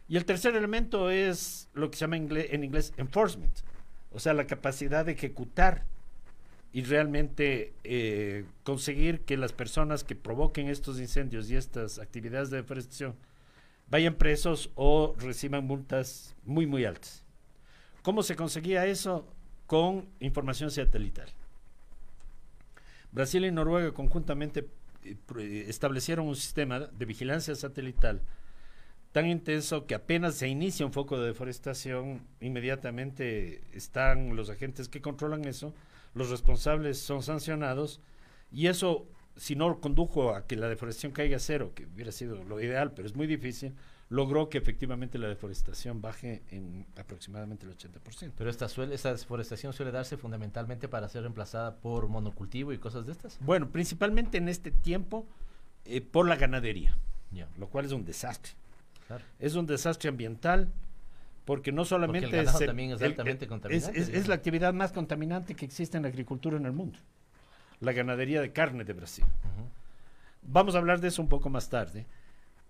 Y el tercer elemento es lo que se llama en inglés enforcement, o sea, la capacidad de ejecutar y realmente conseguir que las personas que provoquen estos incendios y estas actividades de deforestación vayan presos o reciban multas muy, muy altas. ¿Cómo se conseguía eso? Con información satelital. Brasil y Noruega conjuntamente establecieron un sistema de vigilancia satelital tan intenso que apenas se inicia un foco de deforestación, inmediatamente están los agentes que controlan eso, los responsables son sancionados, y eso, si no condujo a que la deforestación caiga a cero, que hubiera sido lo ideal, pero es muy difícil, logró que efectivamente la deforestación baje en aproximadamente el 80%. Pero esta deforestación suele darse fundamentalmente para ser reemplazada por monocultivo y cosas de estas. Bueno, principalmente en este tiempo por la ganadería, lo cual es un desastre. Claro. Es un desastre ambiental porque no solamente porque el ganado también es altamente contaminante. Es la actividad más contaminante que existe en la agricultura en el mundo, la ganadería de carne de Brasil. Vamos a hablar de eso un poco más tarde,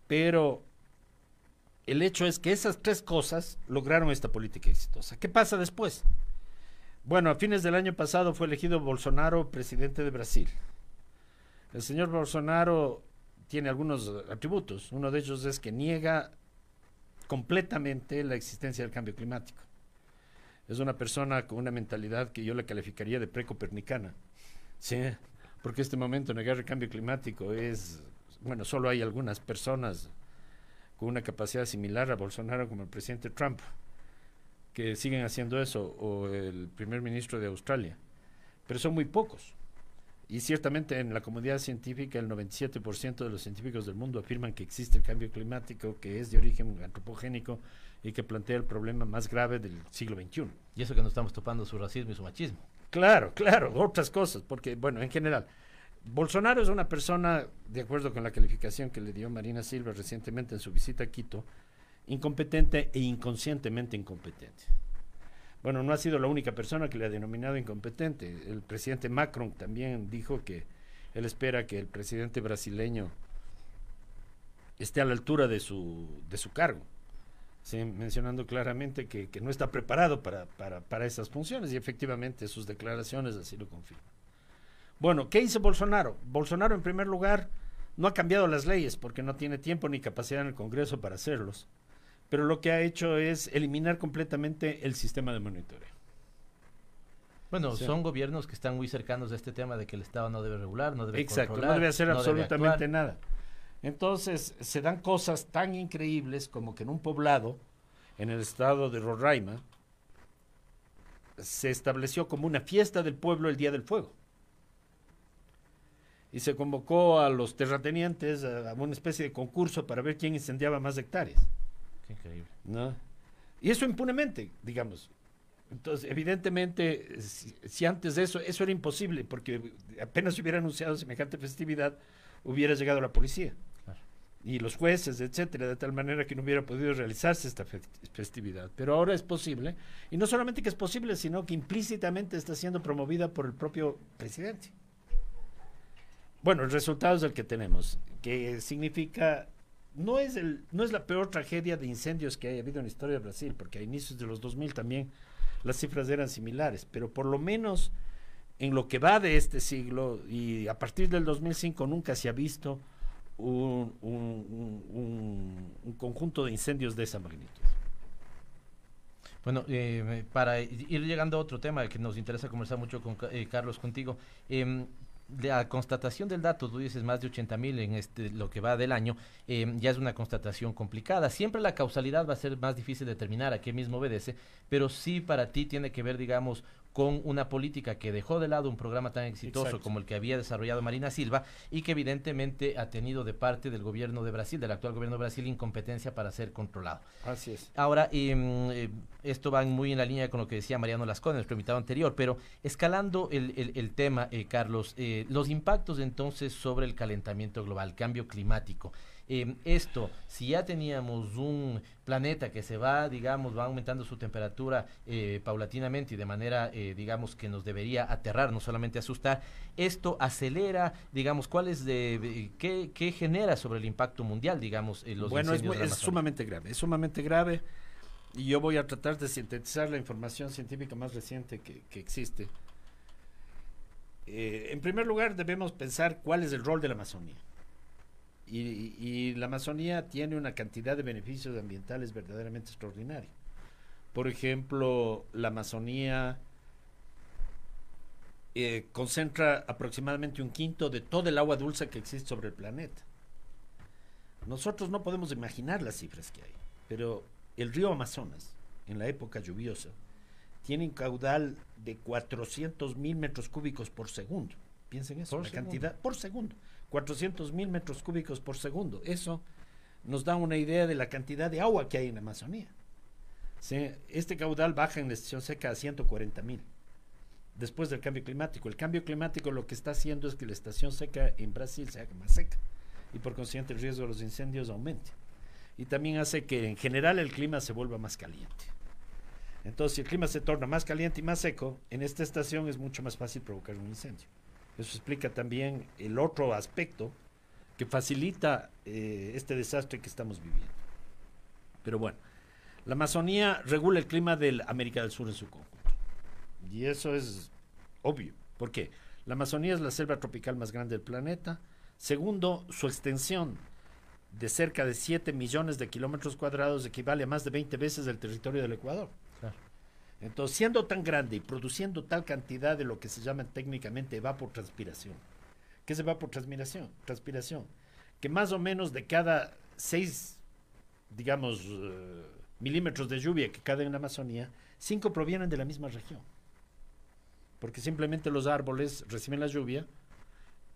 pero el hecho es que esas tres cosas lograron esta política exitosa. ¿Qué pasa después? Bueno, a fines del año pasado fue elegido Bolsonaro presidente de Brasil. El señor Bolsonaro tiene algunos atributos. Uno de ellos es que niega completamente la existencia del cambio climático. Es una persona con una mentalidad que yo le calificaría de precopernicana. Sí, porque este momento negar el cambio climático es, bueno, solo hay algunas personas con una capacidad similar a Bolsonaro como el presidente Trump que siguen haciendo eso, o el primer ministro de Australia, pero son muy pocos. Y ciertamente en la comunidad científica el 97% de los científicos del mundo afirman que existe el cambio climático, que es de origen antropogénico y que plantea el problema más grave del siglo XXI. Y eso que no estamos topando su racismo y su machismo. Claro, otras cosas, porque bueno, en general, Bolsonaro es una persona, de acuerdo con la calificación que le dio Marina Silva recientemente en su visita a Quito, incompetente e inconscientemente incompetente. Bueno, no ha sido la única persona que le ha denominado incompetente. El presidente Macron también dijo que él espera que el presidente brasileño esté a la altura de su cargo, ¿sí? Mencionando claramente que no está preparado para esas funciones, y efectivamente sus declaraciones así lo confirman. Bueno, ¿qué hizo Bolsonaro? Bolsonaro, en primer lugar, no ha cambiado las leyes porque no tiene tiempo ni capacidad en el Congreso para hacerlos. Pero lo que ha hecho es eliminar completamente el sistema de monitoreo. Bueno, son gobiernos que están muy cercanos a este tema de que el Estado no debe regular, no debe controlar, no debe hacer absolutamente nada. Entonces, se dan cosas tan increíbles como que en un poblado, en el estado de Roraima, se estableció como una fiesta del pueblo el Día del Fuego. Y se convocó a los terratenientes a una especie de concurso para ver quién incendiaba más hectáreas. Qué increíble. ¿No? Y eso impunemente, digamos. Entonces, evidentemente, si antes de eso era imposible, porque apenas se hubiera anunciado semejante festividad, hubiera llegado la policía. Claro. Y los jueces, etcétera, de tal manera que no hubiera podido realizarse esta festividad. Pero ahora es posible, y no solamente que es posible, sino que implícitamente está siendo promovida por el propio presidente. Bueno, el resultado es el que tenemos, que significa... No es la peor tragedia de incendios que haya habido en la historia de Brasil, porque a inicios de los 2000 también las cifras eran similares, pero por lo menos en lo que va de este siglo y a partir del 2005 nunca se ha visto un conjunto de incendios de esa magnitud. Bueno, para ir llegando a otro tema que nos interesa conversar mucho con Carlos, contigo, la constatación del dato, tú dices más de 80.000 en lo que va del año, ya es una constatación complicada. Siempre la causalidad va a ser más difícil de determinar a qué mismo obedece, pero sí para ti tiene que ver, digamos, con una política que dejó de lado un programa tan exitoso Exacto. como el que había desarrollado Marina Silva y que evidentemente ha tenido de parte del gobierno de Brasil, del actual gobierno de Brasil, incompetencia para ser controlado. Así es. Ahora, esto va muy en la línea con lo que decía Mariano Lascón, nuestro invitado anterior, pero escalando el tema, Carlos, los impactos entonces sobre el calentamiento global, cambio climático. Esto, si ya teníamos un planeta que se va, digamos, va aumentando su temperatura paulatinamente y de manera, digamos, que nos debería aterrar, no solamente asustar, esto acelera, digamos, ¿qué genera sobre el impacto mundial, digamos, los bueno, incendios de la es Amazonia? sumamente grave, y yo voy a tratar de sintetizar la información científica más reciente que existe. En primer lugar, debemos pensar cuál es el rol de la Amazonía. Y la Amazonía tiene una cantidad de beneficios ambientales verdaderamente extraordinaria. Por ejemplo, la Amazonía concentra aproximadamente 1/5 de todo el agua dulce que existe sobre el planeta. Nosotros no podemos imaginar las cifras que hay, pero el río Amazonas, en la época lluviosa, tiene un caudal de 400.000 metros cúbicos por segundo. Piensen eso, la cantidad por segundo. 400.000 metros cúbicos por segundo. Eso nos da una idea de la cantidad de agua que hay en la Amazonía. ¿Sí? Este caudal baja en la estación seca a 140.000 después del cambio climático. El cambio climático lo que está haciendo es que la estación seca en Brasil se haga más seca y por consiguiente el riesgo de los incendios aumente. Y también hace que en general el clima se vuelva más caliente. Entonces, si el clima se torna más caliente y más seco, en esta estación es mucho más fácil provocar un incendio. Eso explica también el otro aspecto que facilita este desastre que estamos viviendo. Pero bueno, la Amazonía regula el clima de América del Sur en su conjunto. Y eso es obvio. ¿Por qué? La Amazonía es la selva tropical más grande del planeta. Segundo, su extensión de cerca de 7 millones de kilómetros cuadrados equivale a más de 20 veces el territorio del Ecuador. Claro. Entonces, siendo tan grande y produciendo tal cantidad de lo que se llama técnicamente evapotranspiración. ¿Qué es evapotranspiración? Transpiración. Que más o menos de cada 6, digamos, milímetros de lluvia que caen en la Amazonía, 5 provienen de la misma región. Porque simplemente los árboles reciben la lluvia,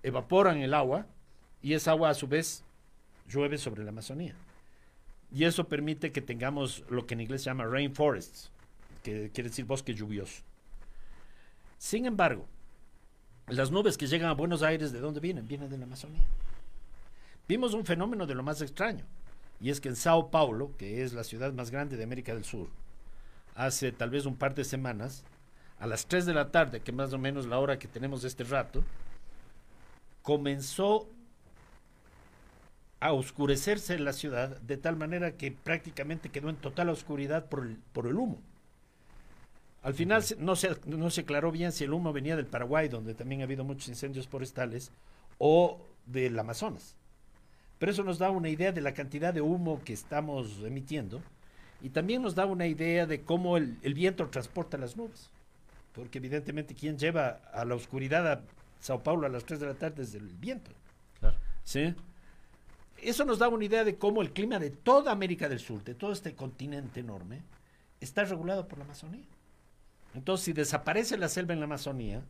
evaporan el agua, y esa agua a su vez llueve sobre la Amazonía. Y eso permite que tengamos lo que en inglés se llama rainforests, que quiere decir bosque lluvioso. Sin embargo, las nubes que llegan a Buenos Aires, ¿de dónde vienen? Vienen de la Amazonía. Vimos un fenómeno de lo más extraño, y es que en Sao Paulo, que es la ciudad más grande de América del Sur, hace tal vez un par de semanas, a las 3 de la tarde, que más o menos la hora que tenemos este rato, comenzó a oscurecerse la ciudad de tal manera que prácticamente quedó en total oscuridad por el humo. Al final no se aclaró bien si el humo venía del Paraguay, donde también ha habido muchos incendios forestales, o del Amazonas. Pero eso nos da una idea de la cantidad de humo que estamos emitiendo y también nos da una idea de cómo el viento transporta las nubes. Porque evidentemente quien lleva a la oscuridad a Sao Paulo a las 3 de la tarde es el viento. Claro. ¿Sí? Eso nos da una idea de cómo el clima de toda América del Sur, de todo este continente enorme, está regulado por la Amazonía. Entonces, si desaparece la selva en la Amazonía,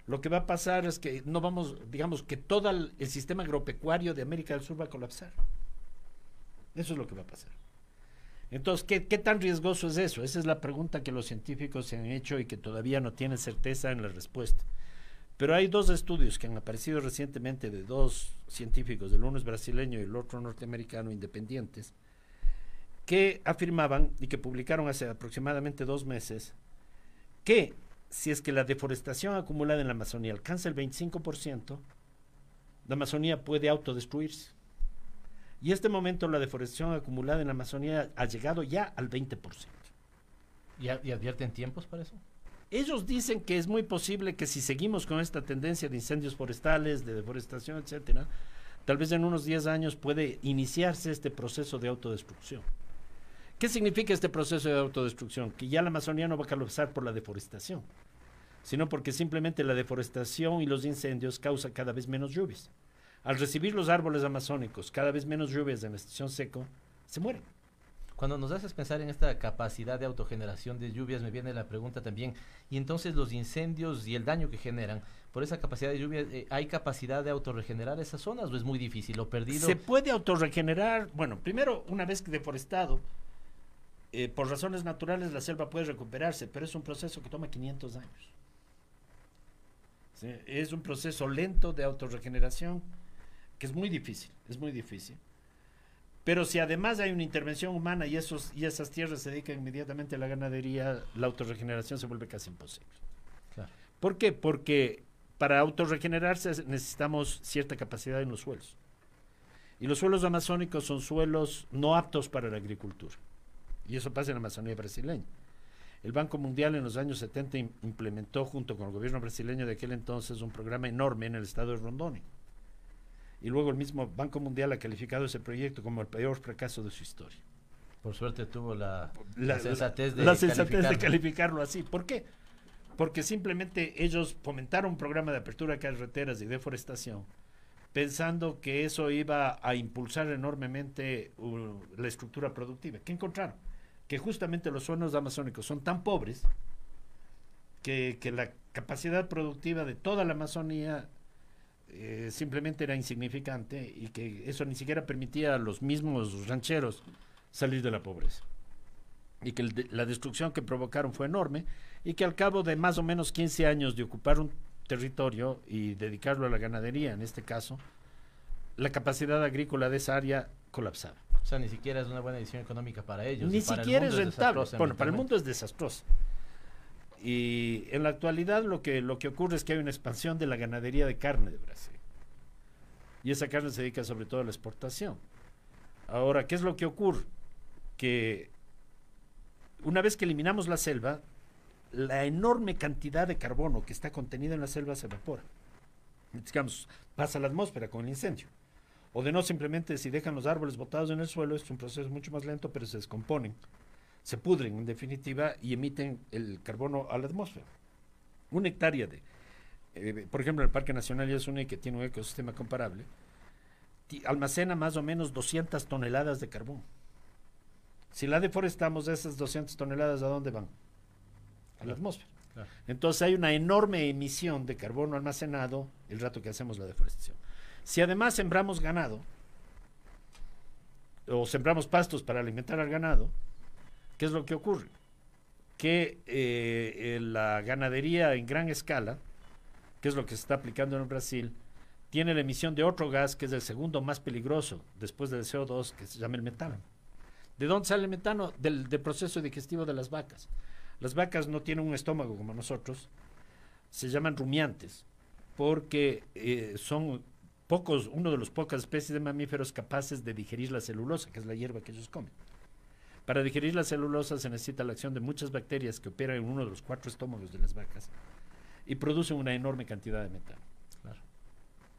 lo que va a pasar es que no vamos, digamos, que todo el sistema agropecuario de América del Sur va a colapsar. Eso es lo que va a pasar. Entonces, ¿qué tan riesgoso es eso? Esa es la pregunta que los científicos se han hecho y que todavía no tienen certeza en la respuesta. Pero hay 2 estudios que han aparecido recientemente de 2 científicos, el uno es brasileño y el otro norteamericano, independientes, que afirmaban y que publicaron hace aproximadamente 2 meses que si es que la deforestación acumulada en la Amazonía alcanza el 25%, la Amazonía puede autodestruirse. Y en este momento la deforestación acumulada en la Amazonía ha llegado ya al 20%. ¿Y advierten tiempos para eso? Ellos dicen que es muy posible que si seguimos con esta tendencia de incendios forestales, de deforestación, etcétera, tal vez en unos 10 años puede iniciarse este proceso de autodestrucción. ¿Qué significa este proceso de autodestrucción? Que ya la Amazonía no va a colapsar por la deforestación, sino porque simplemente la deforestación y los incendios causan cada vez menos lluvias. Al recibir los árboles amazónicos cada vez menos lluvias en la estación seco, se mueren. Cuando nos haces pensar en esta capacidad de autogeneración de lluvias, me viene la pregunta también, y entonces los incendios y el daño que generan, por esa capacidad de lluvias, ¿hay capacidad de autorregenerar esas zonas o es muy difícil? ¿Lo perdido? Se puede autorregenerar, bueno, primero, una vez que deforestado, por razones naturales la selva puede recuperarse, pero es un proceso que toma 500 años. ¿Sí? Es un proceso lento de autorregeneración que es muy difícil, Pero si además hay una intervención humana y esas tierras se dedican inmediatamente a la ganadería, la autorregeneración se vuelve casi imposible. Claro. ¿Por qué? Porque para autorregenerarse necesitamos cierta capacidad en los suelos. Y los suelos amazónicos son suelos no aptos para la agricultura. Y eso pasa en la Amazonía brasileña. El Banco Mundial en los años 70 implementó junto con el gobierno brasileño de aquel entonces un programa enorme en el estado de Rondônia. Y luego el mismo Banco Mundial ha calificado ese proyecto como el peor fracaso de su historia. Por suerte tuvo la sensatez de calificarlo así. ¿Por qué? Porque simplemente ellos fomentaron un programa de apertura de carreteras y deforestación, pensando que eso iba a impulsar enormemente la estructura productiva. ¿Qué encontraron? Que justamente los suelos amazónicos son tan pobres que la capacidad productiva de toda la Amazonía simplemente era insignificante y que eso ni siquiera permitía a los mismos rancheros salir de la pobreza. Y que la destrucción que provocaron fue enorme y que al cabo de más o menos 15 años de ocupar un territorio y dedicarlo a la ganadería, en este caso, la capacidad agrícola de esa área colapsaba. O sea, ni siquiera es una buena decisión económica para ellos. Ni siquiera es rentable. Bueno, para el mundo es desastroso. Y en la actualidad lo que ocurre es que hay una expansión de la ganadería de carne de Brasil. Y esa carne se dedica sobre todo a la exportación. Ahora, ¿qué es lo que ocurre? Que una vez que eliminamos la selva, la enorme cantidad de carbono que está contenida en la selva se evapora. Digamos, pasa a la atmósfera con el incendio. O de no, simplemente si dejan los árboles botados en el suelo, es un proceso mucho más lento, pero se descomponen, se pudren en definitiva y emiten el carbono a la atmósfera. Una hectárea por ejemplo, el Parque Nacional Yasuní, que tiene un ecosistema comparable, almacena más o menos 200 toneladas de carbón. Si la deforestamos, esas 200 toneladas, ¿a dónde van? A la atmósfera. Claro. Entonces hay una enorme emisión de carbono almacenado el rato que hacemos la deforestación. Si además sembramos ganado o sembramos pastos para alimentar al ganado, ¿qué es lo que ocurre? Que la ganadería en gran escala, que es lo que se está aplicando en Brasil, tiene la emisión de otro gas que es el segundo más peligroso después del CO2, que se llama el metano. ¿De dónde sale el metano? Del proceso digestivo de las vacas. Las vacas no tienen un estómago como nosotros, se llaman rumiantes, porque son uno de los pocas especies de mamíferos capaces de digerir la celulosa, que es la hierba que ellos comen. Para digerir la celulosa se necesita la acción de muchas bacterias que operan en uno de los 4 estómagos de las vacas y producen una enorme cantidad de metano. Claro.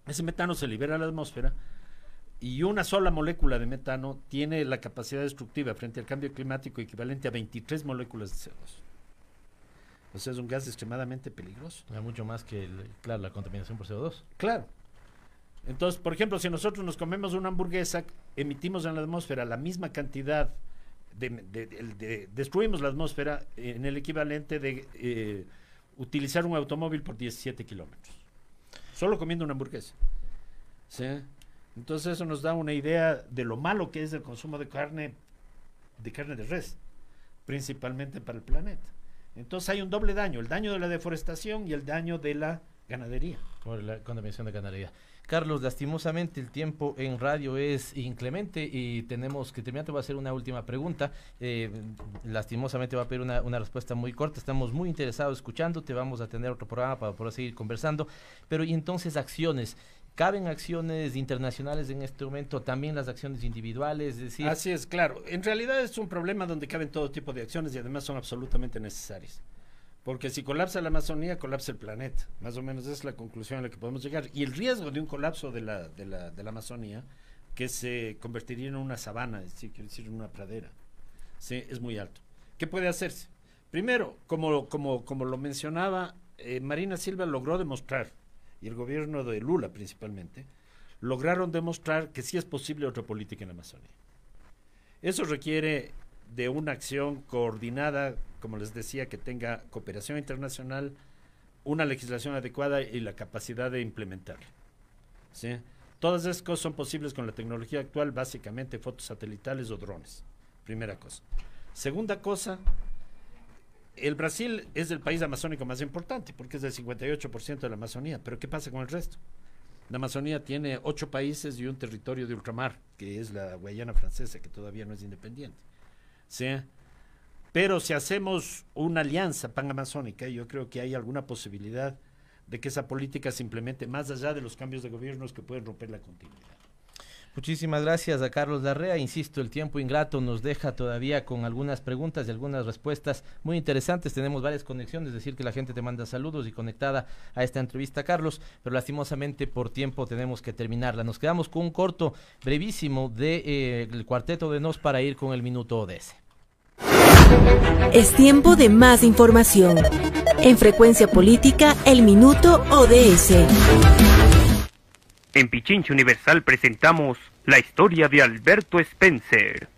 Ese metano se libera a la atmósfera y una sola molécula de metano tiene la capacidad destructiva frente al cambio climático equivalente a 23 moléculas de CO2. O sea, es un gas extremadamente peligroso. Mucho más que, la contaminación por CO2. Claro. Entonces, por ejemplo, si nosotros nos comemos una hamburguesa, emitimos en la atmósfera la misma cantidad destruimos la atmósfera en el equivalente de utilizar un automóvil por 17 kilómetros. Solo comiendo una hamburguesa. ¿Sí? Entonces eso nos da una idea de lo malo que es el consumo de carne de res, principalmente para el planeta. Entonces hay un doble daño, el daño de la deforestación y el daño de la ganadería. Por la contaminación de ganadería. Carlos, lastimosamente el tiempo en radio es inclemente y tenemos que terminar. Te voy a hacer una última pregunta. Lastimosamente va a pedir una respuesta muy corta. Estamos muy interesados escuchándote. Vamos a tener otro programa para poder seguir conversando. Pero y entonces acciones. ¿Caben acciones internacionales en este momento? ¿También las acciones individuales? Es decir, así es, claro. En realidad es un problema donde caben todo tipo de acciones y además son absolutamente necesarias. Porque si colapsa la Amazonía, colapsa el planeta. Más o menos esa es la conclusión a la que podemos llegar. Y el riesgo de un colapso de la Amazonía, que se convertiría en una sabana, es decir, en una pradera, ¿sí? Es muy alto. ¿Qué puede hacerse? Primero, como lo mencionaba, Marina Silva logró demostrar, y el gobierno de Lula principalmente, lograron demostrar que sí es posible otra política en la Amazonía. Eso requiere de una acción coordinada, como les decía, que tenga cooperación internacional, una legislación adecuada y la capacidad de implementarla, ¿sí? Todas esas cosas son posibles con la tecnología actual, básicamente fotos satelitales o drones, primera cosa. Segunda cosa, el Brasil es el país amazónico más importante, porque es del 58% de la Amazonía, pero ¿qué pasa con el resto? La Amazonía tiene 8 países y un territorio de ultramar, que es la Guayana Francesa, que todavía no es independiente, ¿sí? Pero si hacemos una alianza panamazónica, yo creo que hay alguna posibilidad de que esa política se implemente más allá de los cambios de gobiernos que pueden romper la continuidad. Muchísimas gracias a Carlos Larrea. Insisto, el tiempo ingrato nos deja todavía con algunas preguntas y algunas respuestas muy interesantes. Tenemos varias conexiones, es decir, que la gente te manda saludos y conectada a esta entrevista, Carlos, pero lastimosamente por tiempo tenemos que terminarla. Nos quedamos con un corto brevísimo del Cuarteto de Nos para ir con el Minuto ODS. Es tiempo de más información. En Frecuencia Política, el Minuto ODS. En Pichincha Universal presentamos la historia de Alberto Spencer.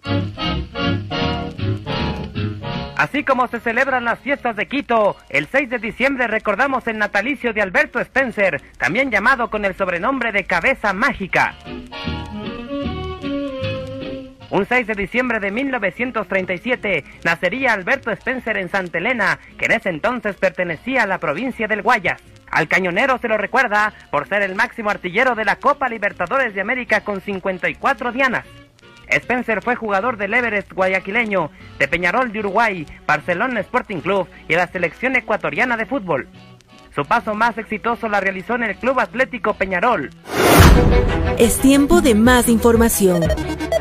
Así como se celebran las fiestas de Quito, el 6 de diciembre recordamos el natalicio de Alberto Spencer, también llamado con el sobrenombre de Cabeza Mágica. Un 6 de diciembre de 1937 nacería Alberto Spencer en Santa Elena, que en ese entonces pertenecía a la provincia del Guayas. Al cañonero se lo recuerda por ser el máximo artillero de la Copa Libertadores de América con 54 dianas. Spencer fue jugador del Everest guayaquileño, de Peñarol de Uruguay, Barcelona Sporting Club y de la selección ecuatoriana de fútbol. Su paso más exitoso la realizó en el Club Atlético Peñarol. Es tiempo de más información.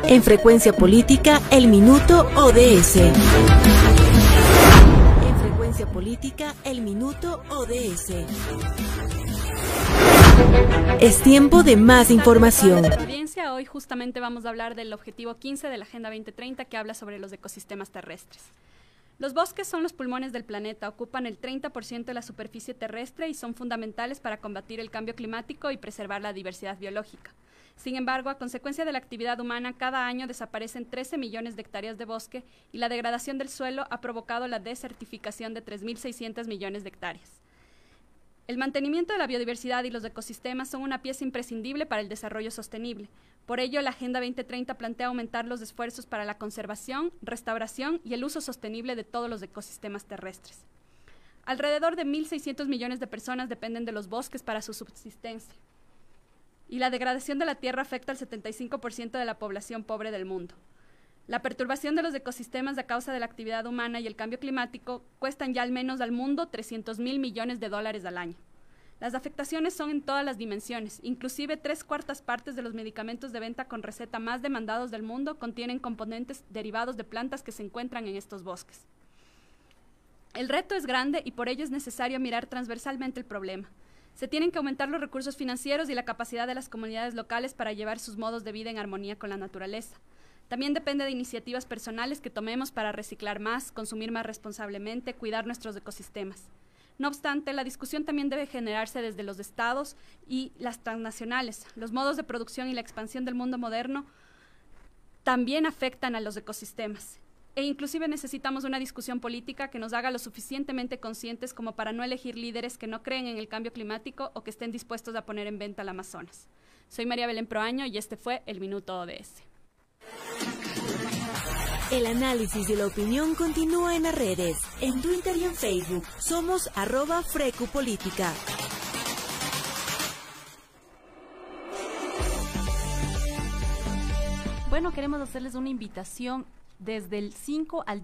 En Frecuencia Política, el Minuto ODS. En Frecuencia Política, el Minuto ODS. Es tiempo de más información. Audiencia, hoy justamente vamos a hablar del objetivo 15 de la Agenda 2030, que habla sobre los ecosistemas terrestres. Los bosques son los pulmones del planeta, ocupan el 30% de la superficie terrestre y son fundamentales para combatir el cambio climático y preservar la diversidad biológica. Sin embargo, a consecuencia de la actividad humana, cada año desaparecen 13 millones de hectáreas de bosque y la degradación del suelo ha provocado la desertificación de 3.600 millones de hectáreas. El mantenimiento de la biodiversidad y los ecosistemas son una pieza imprescindible para el desarrollo sostenible. Por ello, la Agenda 2030 plantea aumentar los esfuerzos para la conservación, restauración y el uso sostenible de todos los ecosistemas terrestres. Alrededor de 1.600 millones de personas dependen de los bosques para su subsistencia. Y la degradación de la tierra afecta al 75% de la población pobre del mundo. La perturbación de los ecosistemas a causa de la actividad humana y el cambio climático cuestan ya al menos al mundo $300.000 millones al año. Las afectaciones son en todas las dimensiones, inclusive 3/4 partes de los medicamentos de venta con receta más demandados del mundo contienen componentes derivados de plantas que se encuentran en estos bosques. El reto es grande y por ello es necesario mirar transversalmente el problema. Se tienen que aumentar los recursos financieros y la capacidad de las comunidades locales para llevar sus modos de vida en armonía con la naturaleza. También depende de iniciativas personales que tomemos para reciclar más, consumir más responsablemente, cuidar nuestros ecosistemas. No obstante, la discusión también debe generarse desde los estados y las transnacionales. Los modos de producción y la expansión del mundo moderno también afectan a los ecosistemas. E inclusive necesitamos una discusión política que nos haga lo suficientemente conscientes como para no elegir líderes que no creen en el cambio climático o que estén dispuestos a poner en venta el Amazonas. Soy María Belén Proaño y este fue el Minuto ODS. El análisis y la opinión continúa en las redes, en Twitter y en Facebook. Somos @FrecuPolítica. Bueno, queremos hacerles una invitación. Desde el 5 al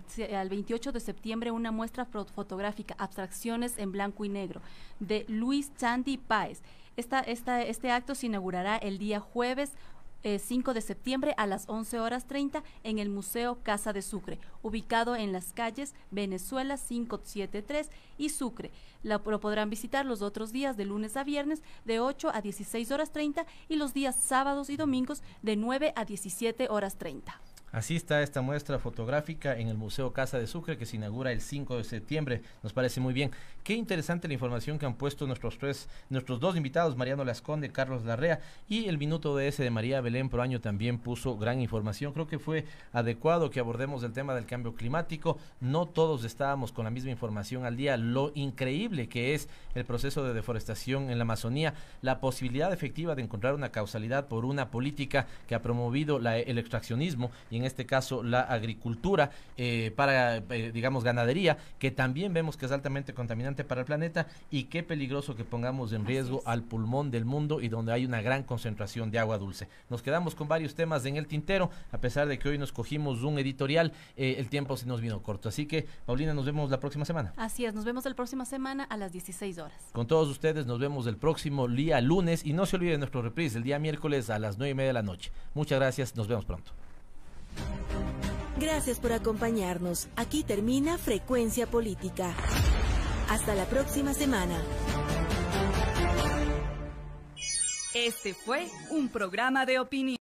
28 de septiembre, una muestra fotográfica, Abstracciones en Blanco y Negro, de Luis Chandy Páez. Este acto se inaugurará el día jueves 5 de septiembre a las 11:30 en el Museo Casa de Sucre, ubicado en las calles Venezuela 573 y Sucre. Lo podrán visitar los otros días de lunes a viernes de 8 a 16:30 y los días sábados y domingos de 9 a 17:30. Así está esta muestra fotográfica en el Museo Casa de Sucre, que se inaugura el 5 de septiembre. Nos parece muy bien. Qué interesante la información que han puesto nuestros dos invitados, Mariano Lasconde, Carlos Larrea, y el Minuto DS de María Belén Proaño también puso gran información. Creo que fue adecuado que abordemos el tema del cambio climático. No todos estábamos con la misma información al día. Lo increíble que es el proceso de deforestación en la Amazonía, la posibilidad efectiva de encontrar una causalidad por una política que ha promovido el extraccionismo y en este caso la agricultura para, digamos, ganadería, que también vemos que es altamente contaminante para el planeta, y qué peligroso que pongamos en riesgo al pulmón del mundo y donde hay una gran concentración de agua dulce. Nos quedamos con varios temas en el tintero, a pesar de que hoy nos cogimos un editorial, el tiempo se nos vino corto. Así que, Paulina, nos vemos la próxima semana. Así es, nos vemos la próxima semana a las 16 horas. Con todos ustedes nos vemos el próximo día lunes, y no se olviden nuestro reprise el día miércoles a las 9:30 de la noche. Muchas gracias, nos vemos pronto. Gracias por acompañarnos. Aquí termina Frecuencia Política. Hasta la próxima semana. Este fue un programa de opinión.